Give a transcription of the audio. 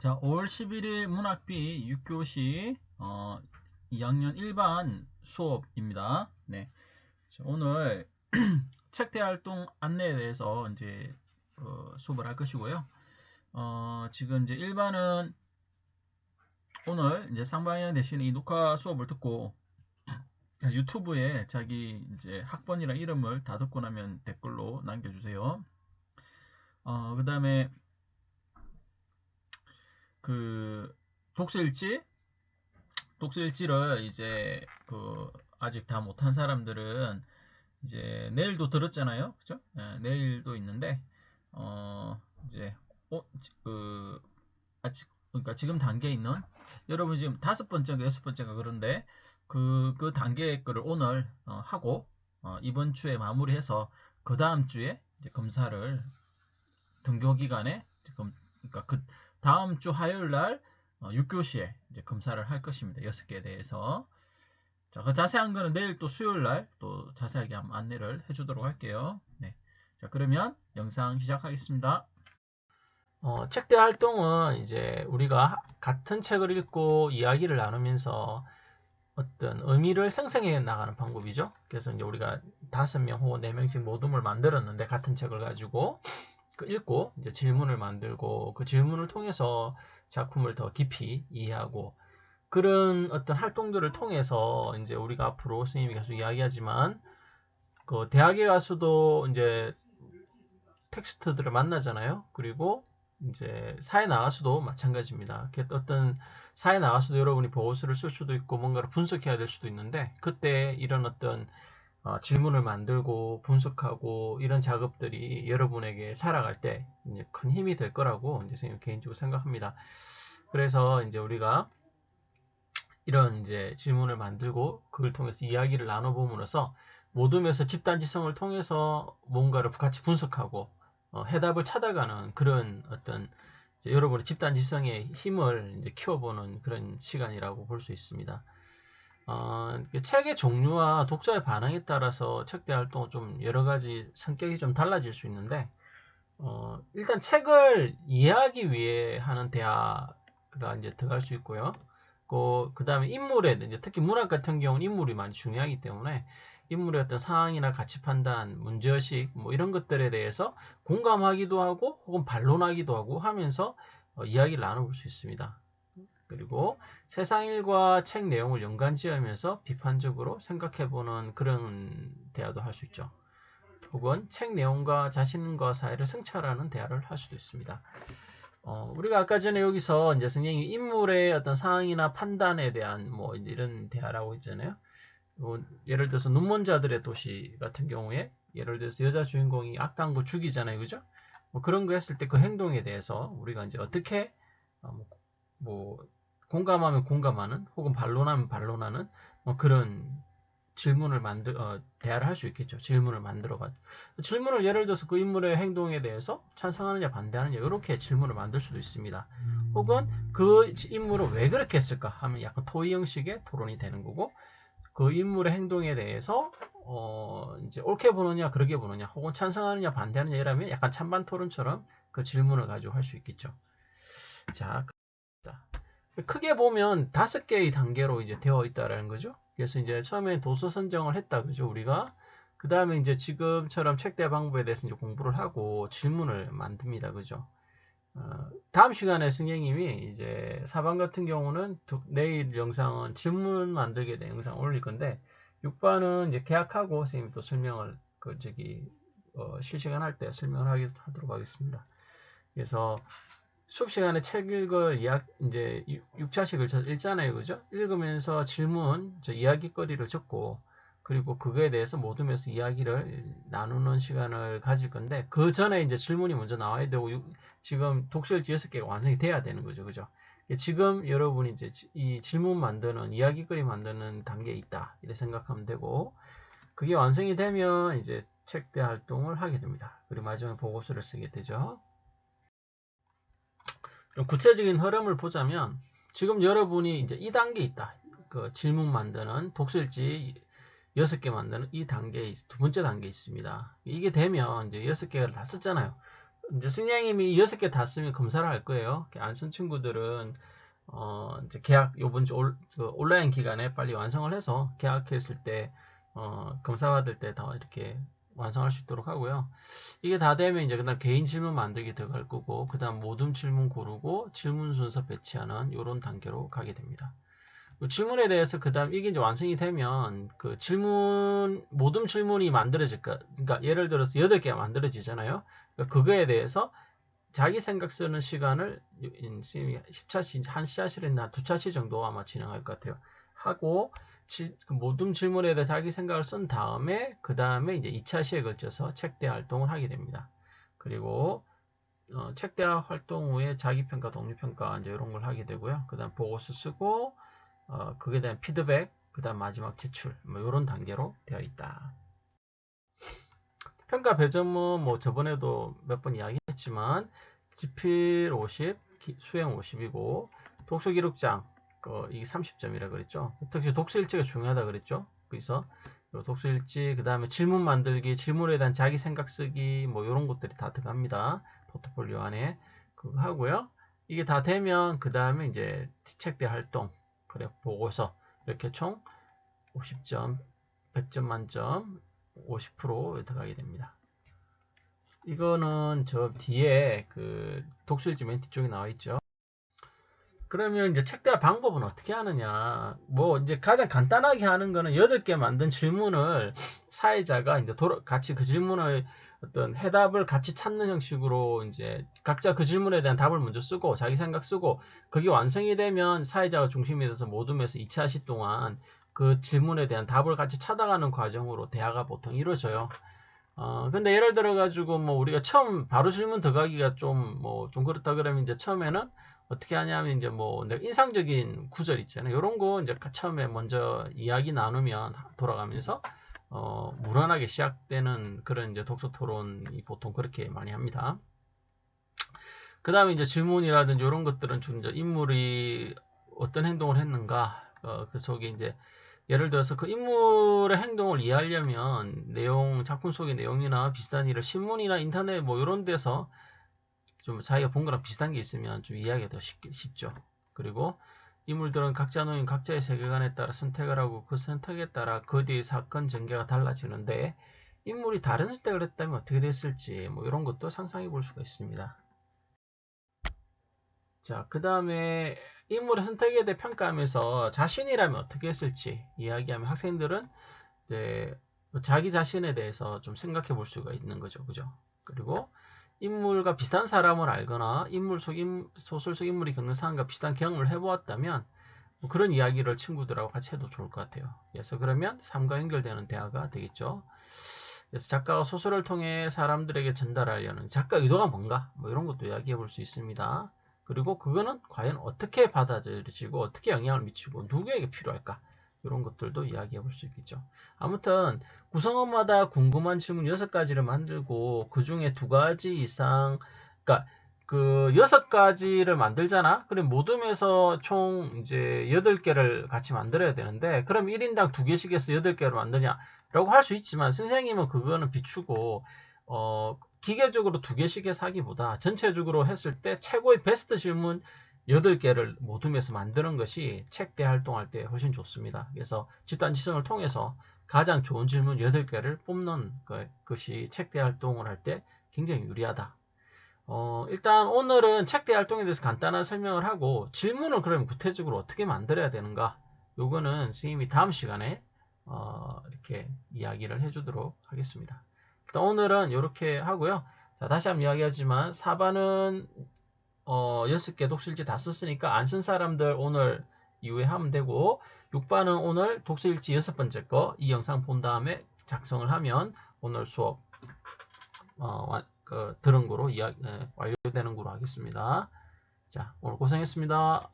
자, 5월 11일 문학비 6교시 2학년 1반 수업입니다. 네. 자, 오늘 책대활동 안내에 대해서 이제 수업을 할 것이고요. 지금 이제 1반은 오늘 이제 상반년 대신에 이 녹화 수업을 듣고 유튜브에 자기 이제 학번이랑 이름을 다 듣고 나면 댓글로 남겨주세요. 그 다음에 그 독서일지를 이제 아직 다 못한 사람들은 이제 내일도 들었잖아요, 그죠? 네, 내일도 있는데 이제 그 아직 그러니까 지금 단계에 있는 여러분 지금 5번째인가 6번째인가 그런데 그 단계 거를 오늘 하고 이번 주에 마무리해서 그 다음 주에 이제 검사를 등교 기간에 그러니까 그 다음 주 화요일 날 6교시에 이제 검사를 할 것입니다. 6개에 대해서. 자, 그 자세한 거는 내일 또 수요일 날 또 자세하게 한번 안내를 해주도록 할게요. 네. 자, 그러면 영상 시작하겠습니다. 책대 활동은 이제 우리가 같은 책을 읽고 이야기를 나누면서 어떤 의미를 생성해 나가는 방법이죠. 그래서 이제 우리가 5명 혹은 4명씩 모둠을 만들었는데 같은 책을 가지고 읽고 이제 질문을 만들고 그 질문을 통해서 작품을 더 깊이 이해하고 그런 어떤 활동들을 통해서 이제 우리가 앞으로 선생님이 계속 이야기하지만 그 대학에 가서도 이제 텍스트들을 만나잖아요. 그리고 이제 사회 나가서도 마찬가지입니다. 어떤 사회 나가서도 여러분이 보고서를 쓸 수도 있고 뭔가를 분석해야 될 수도 있는데 그때 이런 어떤 질문을 만들고 분석하고 이런 작업들이 여러분에게 살아갈 때 이제 큰 힘이 될 거라고 이제 선생님 개인적으로 생각합니다. 그래서 이제 우리가 이런 이제 질문을 만들고 그걸 통해서 이야기를 나눠봄으로써 모둠에서 집단지성을 통해서 뭔가를 같이 분석하고 해답을 찾아가는 그런 어떤 여러분의 집단지성의 힘을 이제 키워보는 그런 시간이라고 볼 수 있습니다. 책의 종류와 독자의 반응에 따라서 책대 활동은 좀 여러 가지 성격이 좀 달라질 수 있는데, 일단 책을 이해하기 위해 하는 대화가 이제 들어갈 수 있고요. 그 다음에 인물에, 이제 특히 문학 같은 경우는 인물이 많이 중요하기 때문에 인물의 어떤 상황이나 가치 판단, 문제의식, 뭐 이런 것들에 대해서 공감하기도 하고 혹은 반론하기도 하고 하면서 이야기를 나눠볼 수 있습니다. 그리고 세상 일과 책 내용을 연관지으면서 비판적으로 생각해보는 그런 대화도 할 수 있죠. 혹은 책 내용과 자신과 사이를 성찰하는 대화를 할 수도 있습니다. 우리가 아까 전에 여기서 이제 선생님이 인물의 어떤 상황이나 판단에 대한 뭐 이런 대화라고 했잖아요. 예를 들어서 눈먼자들의 도시 같은 경우에 예를 들어서 여자 주인공이 악당고 죽이잖아요, 그죠? 뭐 그런 거 했을 때 그 행동에 대해서 우리가 이제 어떻게 뭐 공감하면 공감하는 혹은 반론하면 반론하는 뭐 그런 질문을 대화를 할 수 있겠죠. 질문을 만들어가지고 질문을 예를 들어서 그 인물의 행동에 대해서 찬성하느냐 반대하느냐 이렇게 질문을 만들 수도 있습니다. 혹은 그 인물은 왜 그렇게 했을까 하면 약간 토의 형식의 토론이 되는 거고 그 인물의 행동에 대해서 이제 옳게 보느냐 그렇게 보느냐 혹은 찬성하느냐 반대하느냐 이라면 약간 찬반 토론처럼 그 질문을 가지고 할 수 있겠죠. 자, 크게 보면 5개의 단계로 이제 되어 있다라는 거죠. 그래서 이제 처음에 도서 선정을 했다, 그죠, 우리가. 그 다음에 이제 지금처럼 책대 방법에 대해서 이제 공부를 하고 질문을 만듭니다, 그죠. 다음 시간에 선생님이 이제 4반 같은 경우는 내일 영상은 질문 만들게 된 영상 올릴 건데 6반은 이제 계약하고 선생님이 또 설명을 실시간 할 때 설명을 하도록 하겠습니다. 그래서 수업 시간에 책 읽을 이제 6차식을 읽잖아요, 그죠? 읽으면서 질문, 이야기거리를 적고, 그리고 그거에 대해서 모둠에서 이야기를 나누는 시간을 가질 건데, 그 전에 이제 질문이 먼저 나와야 되고, 지금 독서일지 6개가 완성이 돼야 되는 거죠, 그죠? 지금 여러분이 이제 이 질문 만드는, 이야기거리 만드는 단계에 있다, 이렇게 생각하면 되고, 그게 완성이 되면 이제 책대 활동을 하게 됩니다. 그리고 마지막에 보고서를 쓰게 되죠. 구체적인 흐름을 보자면 지금 여러분이 이제 이 단계에 있다. 그 질문 만드는 독서일지 6개 만드는 이 단계에 두 번째 단계에 있습니다. 이게 되면 이제 6개를 다 썼잖아요. 이제 승량님이 6개 다 쓰면 검사를 할 거예요. 안 쓴 친구들은 이제 계약 요번 주 온라인 기간에 빨리 완성을 해서 계약했을 때 검사 받을 때 더 이렇게 완성할 수 있도록 하고요. 이게 다 되면 이제 그다음 개인 질문 만들기 들어갈 거고 그다음 모둠 질문 고르고 질문 순서 배치하는 이런 단계로 가게 됩니다. 질문에 대해서 그다음 이게 이제 완성이 되면 그 질문 모둠 질문이 만들어질 까 그러니까 예를 들어서 8개가 만들어지잖아요. 그러니까 그거에 대해서 자기 생각 쓰는 시간을 10차시, 한 시차실이나 2차시 정도 아마 진행할 것 같아요. 하고 그 모든 질문에 대해 자기 생각을 쓴 다음에 그 다음에 이제 2차 시에 걸쳐서 책대 활동을 하게 됩니다. 그리고 책대 활동 후에 자기평가, 독립평가 이제 이런 걸 하게 되고요. 그 다음 보고서 쓰고 그에 대한 피드백, 그 다음 마지막 제출 뭐 이런 단계로 되어 있다. 평가 배점은 뭐 저번에도 몇 번 이야기했지만 지필 50, 수행 50이고 독서 기록장 이게 30점이라 그랬죠. 특히 독서 일지가 중요하다 그랬죠. 그래서 독서 일지, 그 다음에 질문 만들기, 질문에 대한 자기 생각 쓰기 뭐 이런 것들이 다 들어갑니다. 포트폴리오 안에 그거 하고요. 이게 다 되면 그 다음에 이제 책대 활동, 그래 보고서 이렇게 총 50점, 100점 만점 50% 들어가게 됩니다. 이거는 저 뒤에 그 독서일지 맨 뒤쪽에 나와 있죠. 그러면 이제 책대할 방법은 어떻게 하느냐. 뭐 이제 가장 간단하게 하는 거는 8개 만든 질문을 사회자가 이제 같이 그 질문을 어떤 해답을 같이 찾는 형식으로 이제 각자 그 질문에 대한 답을 먼저 쓰고 자기 생각 쓰고 그게 완성이 되면 사회자가 중심이 돼서 모둠에서 2차 시 동안 그 질문에 대한 답을 같이 찾아가는 과정으로 대화가 보통 이루어져요. 근데 예를 들어가지고, 뭐, 우리가 처음 바로 질문 들어가기가 좀 그렇다 그러면 이제 처음에는 어떻게 하냐면 이제 뭐, 인상적인 구절 있잖아요. 이런 거 이제 처음에 먼저 이야기 나누면 돌아가면서, 무난하게 시작되는 그런 이제 독서 토론이 보통 그렇게 많이 합니다. 그 다음에 이제 질문이라든지 이런 것들은 좀 이제 인물이 어떤 행동을 했는가, 그 속에 이제 예를 들어서 그 인물의 행동을 이해하려면 작품 속의 내용이나 비슷한 일을 신문이나 인터넷 뭐 이런 데서 좀 자기가 본 거랑 비슷한 게 있으면 좀 이해하기가 더 쉽죠. 그리고 인물들은 각자 놓인 각자의 세계관에 따라 선택을 하고 그 선택에 따라 그 뒤의 사건 전개가 달라지는데 인물이 다른 선택을 했다면 어떻게 됐을지 뭐 이런 것도 상상해 볼 수가 있습니다. 자, 그 다음에 인물의 선택에 대해 평가하면서 자신이라면 어떻게 했을지 이야기하면 학생들은 이제 자기 자신에 대해서 좀 생각해 볼 수가 있는 거죠. 그죠? 그리고 인물과 비슷한 사람을 알거나 소설 속 인물이 겪는 상황과 비슷한 경험을 해보았다면 뭐 그런 이야기를 친구들하고 같이 해도 좋을 것 같아요. 그래서 그러면 삶과 연결되는 대화가 되겠죠. 그래서 작가가 소설을 통해 사람들에게 전달하려는 작가 의도가 뭔가 뭐 이런 것도 이야기해 볼 수 있습니다. 그리고 그거는 과연 어떻게 받아들여지고 어떻게 영향을 미치고 누구에게 필요할까 이런 것들도 이야기해 볼 수 있겠죠. 아무튼 구성원마다 궁금한 질문 6가지를 만들고 그 중에 2가지 이상 그러니까 그 6가지를 만들잖아. 그럼 모둠에서 총 이제 8개를 같이 만들어야 되는데 그럼 1인당 2개씩 해서 8개를 만드냐 라고 할 수 있지만 선생님은 그거는 비추고 기계적으로 2개씩 해서 하기보다 전체적으로 했을 때 최고의 베스트 질문 8개를 모둠에서 만드는 것이 책대 활동할 때 훨씬 좋습니다. 그래서 집단지성을 통해서 가장 좋은 질문 8개를 뽑는 것이 책대 활동을 할 때 굉장히 유리하다. 일단 오늘은 책대 활동에 대해서 간단한 설명을 하고 질문을 그러면 구체적으로 어떻게 만들어야 되는가 요거는 선생님이 다음 시간에 이렇게 이야기를 해주도록 하겠습니다. 일단 오늘은 이렇게 하고요. 자, 다시 한번 이야기하지만 4반은 6개 독서일지 다 썼으니까 안 쓴 사람들 오늘 이후에 하면 되고 6반은 오늘 독서일지 6번째 거 이 영상 본 다음에 작성을 하면 오늘 수업 들은 거로 완료되는 거로 하겠습니다. 자, 오늘 고생했습니다.